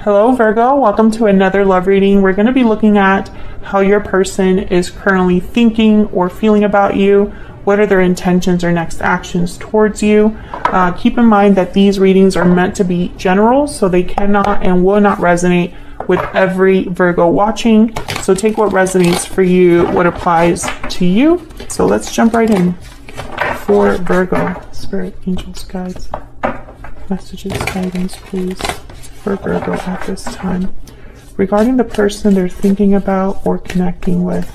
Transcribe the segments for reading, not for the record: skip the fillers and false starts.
Hello Virgo, welcome to another love reading. We're going to be looking at how your person is currently thinking or feeling about you. What are their intentions or next actions towards you? Keep in mind that these readings are meant to be general, so they cannot and will not resonate with every Virgo watching. So take what resonates for you, what applies to you. So let's jump right in. For Virgo, spirit, angels, guides, messages, guidance, please. For Virgo at this time, regarding the person they're thinking about or connecting with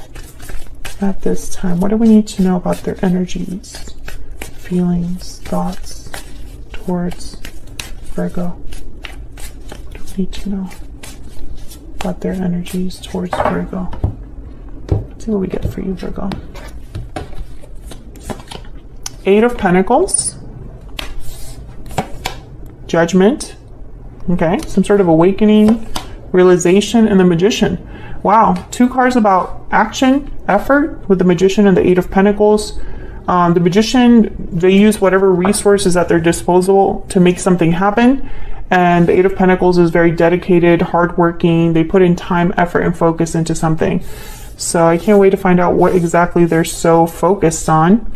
at this time, what do we need to know about their energies, feelings, thoughts towards Virgo? What do we need to know about their energies towards Virgo? Let's see what we get for you, Virgo. Eight of Pentacles, Judgment. Okay, some sort of awakening, realization, and the Magician. Wow, two cards about action, effort with the Magician and the Eight of Pentacles. The Magician, they use whatever resources at their disposal to make something happen. And the Eight of Pentacles is very dedicated, hardworking. They put in time, effort, and focus into something. So I can't wait to find out what exactly they're so focused on.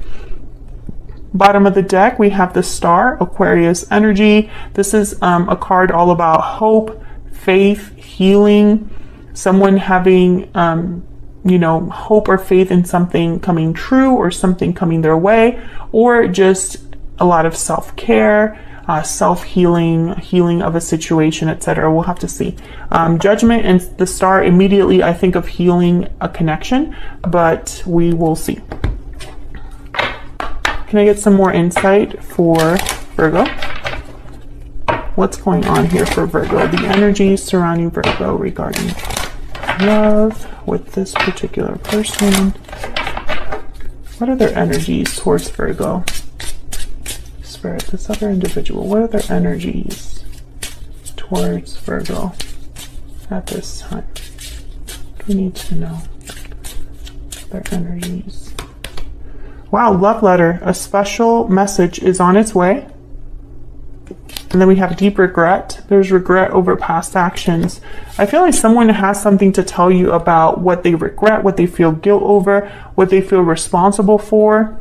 Bottom of the deck, we have the Star, Aquarius energy. This is a card all about hope, faith, healing, someone having, hope or faith in something coming true or something coming their way, or just a lot of self-care, self-healing, healing of a situation, etc. We'll have to see. Judgment and the Star, immediately I think of healing a connection, but we will see. Can I get some more insight for Virgo? What's going on here for Virgo? The energies surrounding Virgo regarding love with this particular person. What are their energies towards Virgo? Spirit, this other individual. What are their energies towards Virgo at this time? We need to know their energies. Wow, love letter. A special message is on its way. And then we have deep regret. There's regret over past actions. I feel like someone has something to tell you about what they regret, what they feel guilt over, what they feel responsible for.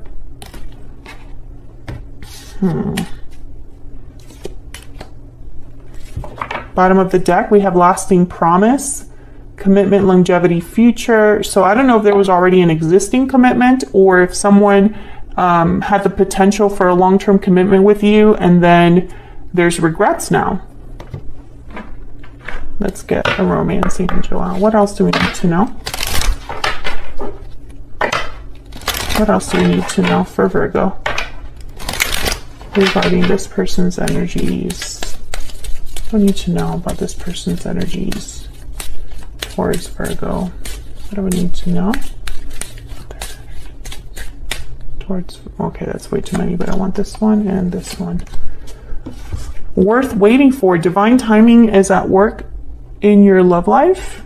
Bottom of the deck, we have lasting promise, commitment, longevity, future. So I don't know if there was already an existing commitment or if someone had the potential for a long-term commitment with you and then there's regrets now. Let's get a romance angel out. What else do we need to know? What else do we need to know for Virgo regarding this person's energies? What do we need to know about this person's energies towards Virgo? What do we need to know? Towards, okay, that's way too many, but I want this one and this one. Worth waiting for. Divine timing is at work in your love life.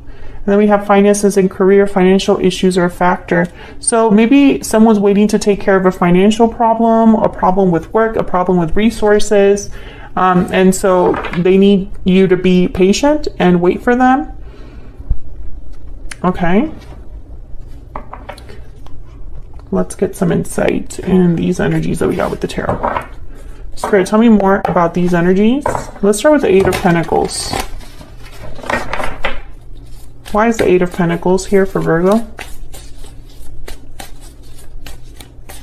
And then we have finances and career. Financial issues are a factor. So maybe someone's waiting to take care of a financial problem, a problem with work, a problem with resources. And so they need you to be patient and wait for them. Okay. Let's get some insight in these energies that we got with the tarot. Spirit, tell me more about these energies. Let's start with the Eight of Pentacles. Why is the Eight of Pentacles here for Virgo?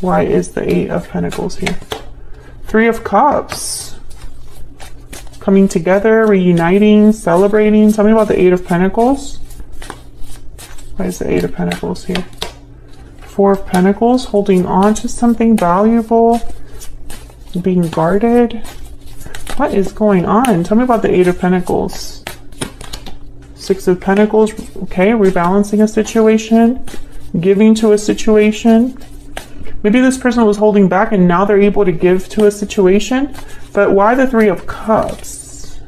Why is the Eight of Pentacles here? Three of Cups. Coming together, reuniting, celebrating. Tell me about the Eight of Pentacles. Why is the Eight of Pentacles here? Four of Pentacles, holding on to something valuable, being guarded. What is going on? Tell me about the Eight of Pentacles. Six of Pentacles, okay, rebalancing a situation, giving to a situation. Maybe this person was holding back and now they're able to give to a situation. But why the Three of Cups?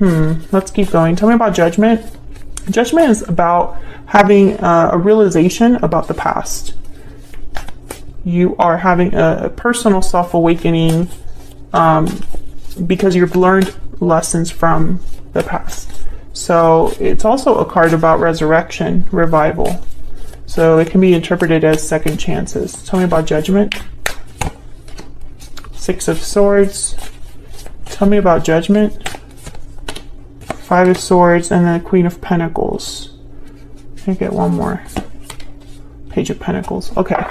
Let's keep going. Tell me about Judgment. Judgment is about having a realization about the past. You are having a personal self-awakening because you've learned lessons from the past. So it's also a card about resurrection, revival. So it can be interpreted as second chances. Tell me about Judgment. Six of Swords. Tell me about Judgment. Five of Swords, and then Queen of Pentacles. Can I get one more? Page of Pentacles. Okay.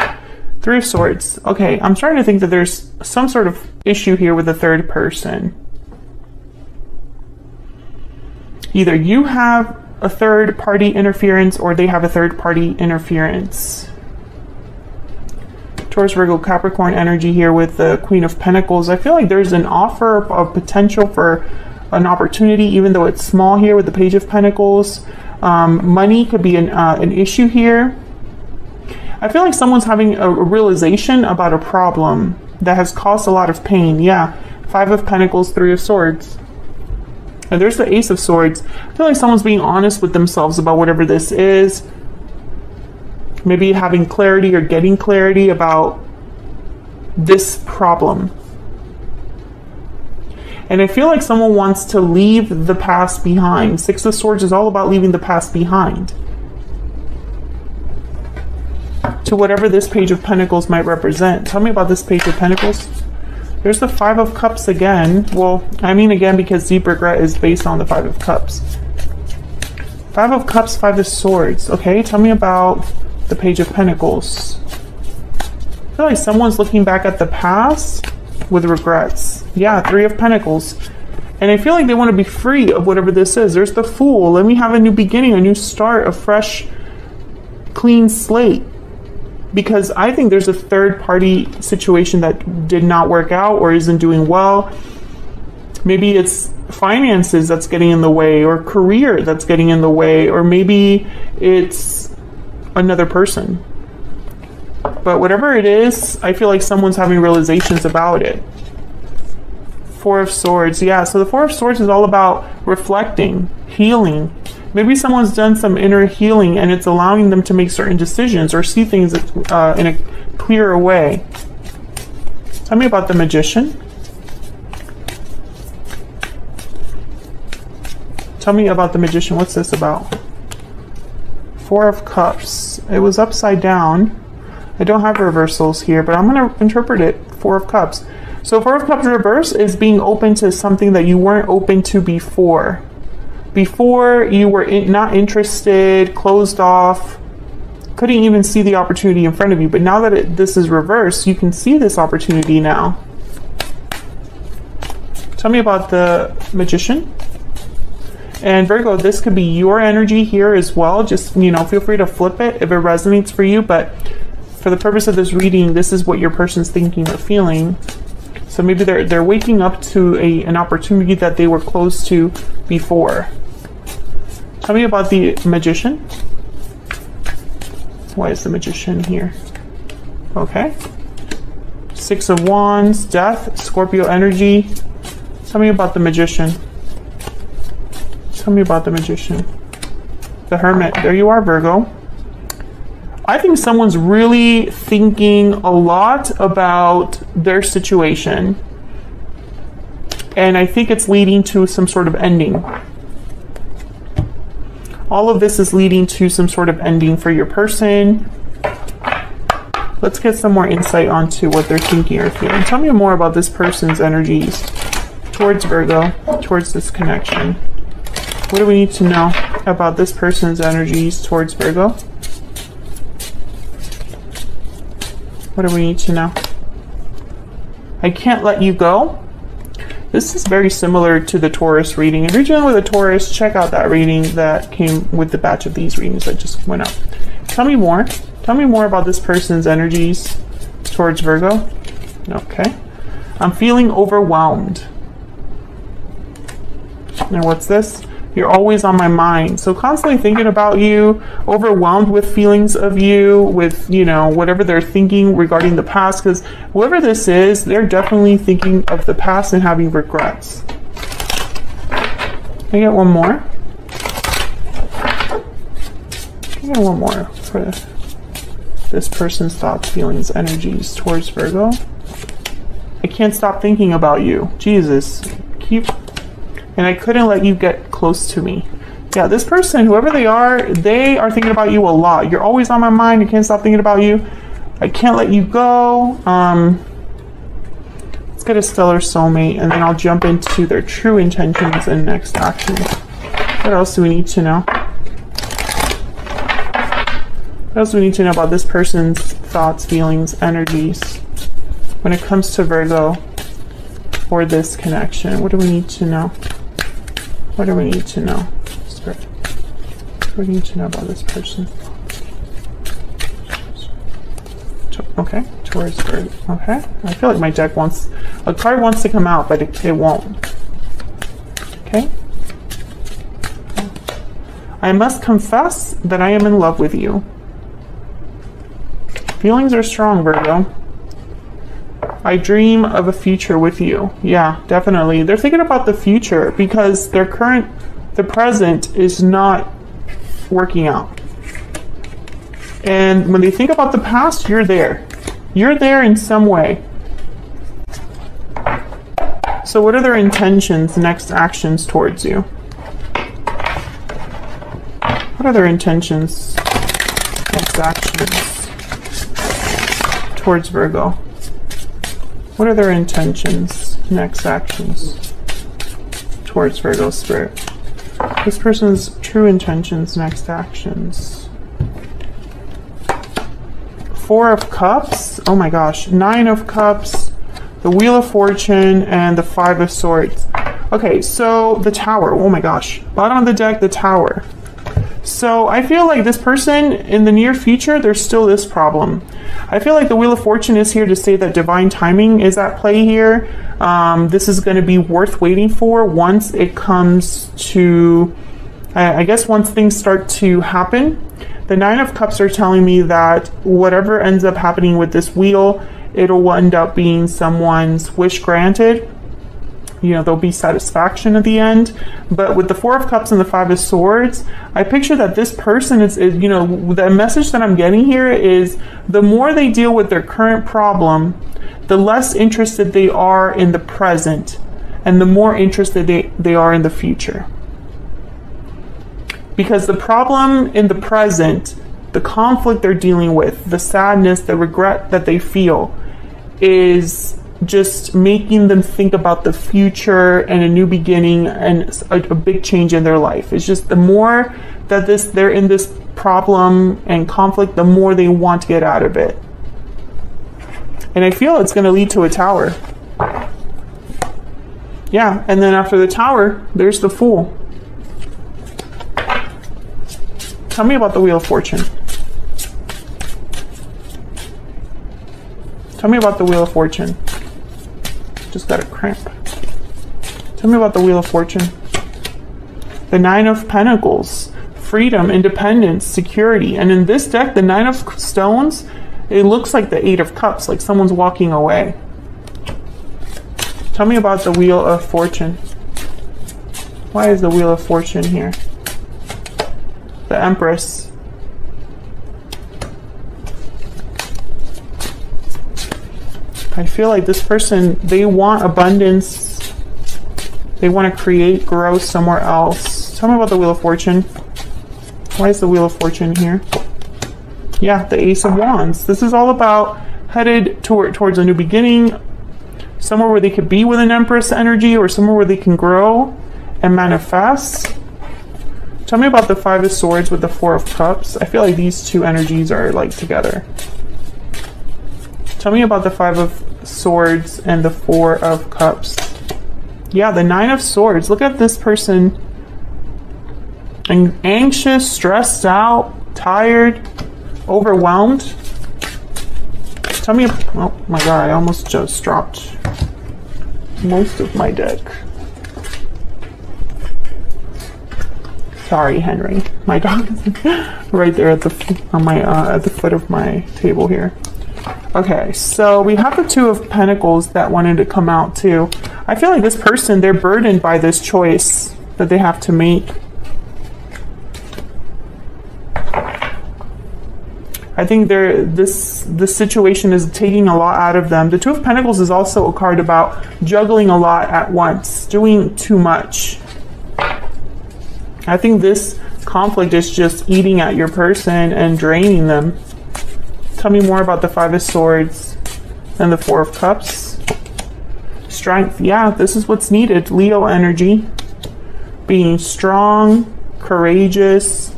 Three of Swords. Okay, I'm starting to think that there's some sort of issue here with the third person. Either you have a third party interference or they have a third party interference. Taurus, Virgo, Capricorn energy here with the Queen of Pentacles. I feel like there's an offer of potential for an opportunity, even though it's small here with the Page of Pentacles. Money could be an issue here. I feel like someone's having a realization about a problem that has caused a lot of pain. Yeah, Five of Pentacles, Three of Swords. And there's the Ace of Swords. I feel like someone's being honest with themselves about whatever this is. Maybe having clarity or getting clarity about this problem. And I feel like someone wants to leave the past behind. Six of Swords is all about leaving the past behind. To whatever this Page of Pentacles might represent. Tell me about this Page of Pentacles. There's the Five of Cups again. Well, I mean again because deep regret is based on the Five of Cups. Five of Cups, Five of Swords. Okay, tell me about the Page of Pentacles. I feel like someone's looking back at the past with regrets. Yeah, Three of Pentacles. And I feel like they want to be free of whatever this is. There's the Fool. Let me have a new beginning, a new start, a fresh, clean slate. Because I think there's a third party situation that did not work out or isn't doing well. Maybe it's finances that's getting in the way, or career that's getting in the way, or maybe it's another person. But whatever it is, I feel like someone's having realizations about it. Four of Swords. Yeah, so the Four of Swords is all about reflecting, healing. Maybe someone's done some inner healing and it's allowing them to make certain decisions or see things in a clearer way. Tell me about the Magician. Tell me about the Magician. What's this about? Four of Cups. It was upside down. I don't have reversals here, but I'm going to interpret it. Four of Cups. So Four of Cups reverse is being open to something that you weren't open to before. Before you were not interested, closed off, couldn't even see the opportunity in front of you. But now that this is reversed, you can see this opportunity now. Tell me about the Magician. And Virgo, this could be your energy here as well. Just, you know, feel free to flip it if it resonates for you. But for the purpose of this reading, this is what your person's thinking or feeling. So maybe they're waking up to an opportunity that they were close to before. Tell me about the Magician. Why is the Magician here? Okay. Six of Wands, Death, Scorpio energy. Tell me about the Magician. Tell me about the Magician. The Hermit. There you are, Virgo. I think someone's really thinking a lot about their situation. And I think it's leading to some sort of ending. All of this is leading to some sort of ending for your person. Let's get some more insight onto what they're thinking or feeling. Tell me more about this person's energies towards Virgo, towards this connection. What do we need to know about this person's energies towards Virgo? What do we need to know? I can't let you go. This is very similar to the Taurus reading. If you're dealing with a Taurus, check out that reading that came with the batch of these readings that just went up. Tell me more. Tell me more about this person's energies towards Virgo. Okay. I'm feeling overwhelmed. And what's this? You're always on my mind. So constantly thinking about you, overwhelmed with feelings of you, with, you know, whatever they're thinking regarding the past, because whoever this is, they're definitely thinking of the past and having regrets. Can I get one more? Can I get one more for this person's thoughts, feelings, energies towards Virgo? I can't stop thinking about you. Jesus. and I couldn't let you get close to me. Yeah, this person, whoever they are thinking about you a lot. You're always on my mind. I can't stop thinking about you. I can't let you go. Let's get a stellar soulmate, and then I'll jump into their true intentions and next actions. What else do we need to know? What else do we need to know about this person's thoughts, feelings, energies when it comes to Virgo or this connection? What do we need to know? What do we need to know? Spirit. What do we need to know about this person? Okay, Taurus Spirit. Okay, I feel like my deck wants, a card wants to come out, but it won't. Okay. I must confess that I am in love with you. Feelings are strong, Virgo. I dream of a future with you. Yeah, definitely. They're thinking about the future because the present is not working out. And when they think about the past, you're there. You're there in some way. So what are their intentions, next actions towards you? What are their intentions, next actions towards Virgo? What are their intentions, next actions towards Virgo Spirit? This person's true intentions, next actions. Four of Cups. Oh my gosh. Nine of Cups, the Wheel of Fortune, and the Five of Swords. Okay, so the Tower. Oh my gosh. Bottom of the deck, the Tower. So I feel like this person in the near future, there's still this problem. I feel like the Wheel of Fortune is here to say that divine timing is at play here. This is going to be worth waiting for once it comes to, I guess once things start to happen. The Nine of Cups are telling me that whatever ends up happening with this wheel, it'll end up being someone's wish granted. You know, there'll be satisfaction at the end. But with the Four of Cups and the Five of Swords, I picture that this person is, you know, the message that I'm getting here is the more they deal with their current problem, the less interested they are in the present and the more interested they are in the future. Because the problem in the present, the conflict they're dealing with, the sadness, the regret that they feel is just making them think about the future and a new beginning and a big change in their life. It's just the more that they're in this problem and conflict, the more they want to get out of it. And I feel it's going to lead to a Tower. Yeah, and then after the Tower, there's the Fool. Tell me about the Wheel of Fortune. Tell me about the Wheel of Fortune. Just got a cramp. Tell me about the Wheel of Fortune. The Nine of Pentacles. Freedom, independence, security. And in this deck, the Nine of Stones, it looks like the Eight of Cups, like someone's walking away. Tell me about the Wheel of Fortune. Why is the Wheel of Fortune here? The Empress. I feel like this person, they want abundance. They want to create, grow somewhere else. Tell me about the Wheel of Fortune. Why is the Wheel of Fortune here? Yeah, the Ace of Wands. This is all about headed towards a new beginning. Somewhere where they could be with an Empress energy or somewhere where they can grow and manifest. Tell me about the Five of Swords with the Four of Cups. I feel like these two energies are like together. Tell me about the Five of Swords and the Four of Cups. Yeah, the Nine of Swords. Look at this person. Anxious, stressed out, tired, overwhelmed. Tell me, oh my god, I almost just dropped most of my deck. Sorry, Henry. My dog is right there at the foot of my table here. Okay, so we have the Two of Pentacles that wanted to come out too. I feel like this person, they're burdened by this choice that they have to make. I think this situation is taking a lot out of them. The Two of Pentacles is also a card about juggling a lot at once, doing too much. I think this conflict is just eating at your person and draining them. Tell me more about the Five of Swords and the Four of Cups. Strength. Yeah, this is what's needed. Leo energy. Being strong, courageous.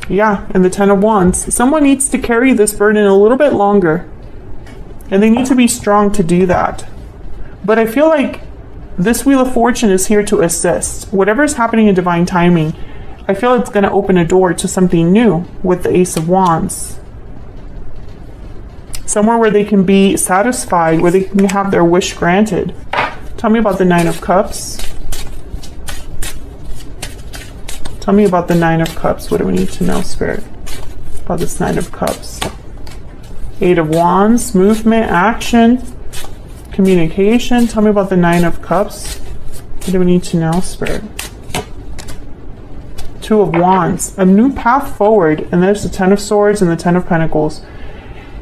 Yeah, and the Ten of Wands. Someone needs to carry this burden a little bit longer. And they need to be strong to do that. But I feel like this Wheel of Fortune is here to assist. Whatever is happening in divine timing, I feel it's going to open a door to something new with the Ace of Wands. Somewhere where they can be satisfied, where they can have their wish granted. Tell me about the Nine of Cups. Tell me about the Nine of Cups. What do we need to know, Spirit, about this Nine of Cups? Eight of Wands, movement, action, communication. Tell me about the Nine of Cups. What do we need to know, Spirit? Two of Wands, a new path forward. And there's the Ten of Swords and the Ten of Pentacles.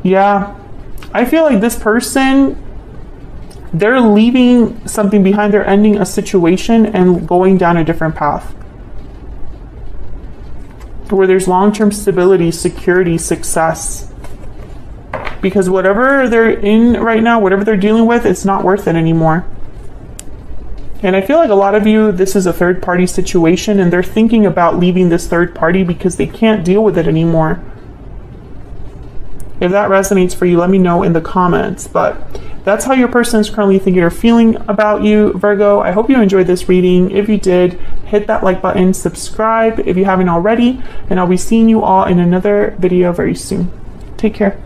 Yeah, I feel like this person, they're leaving something behind. They're ending a situation and going down a different path where there's long-term stability, security, success. Because whatever they're in right now, whatever they're dealing with, it's not worth it anymore. And I feel like a lot of you, this is a third-party situation, and they're thinking about leaving this third party because they can't deal with it anymore. If that resonates for you, let me know in the comments. But that's how your person is currently thinking or feeling about you, Virgo. I hope you enjoyed this reading. If you did, hit that like button, subscribe if you haven't already, and I'll be seeing you all in another video very soon. Take care.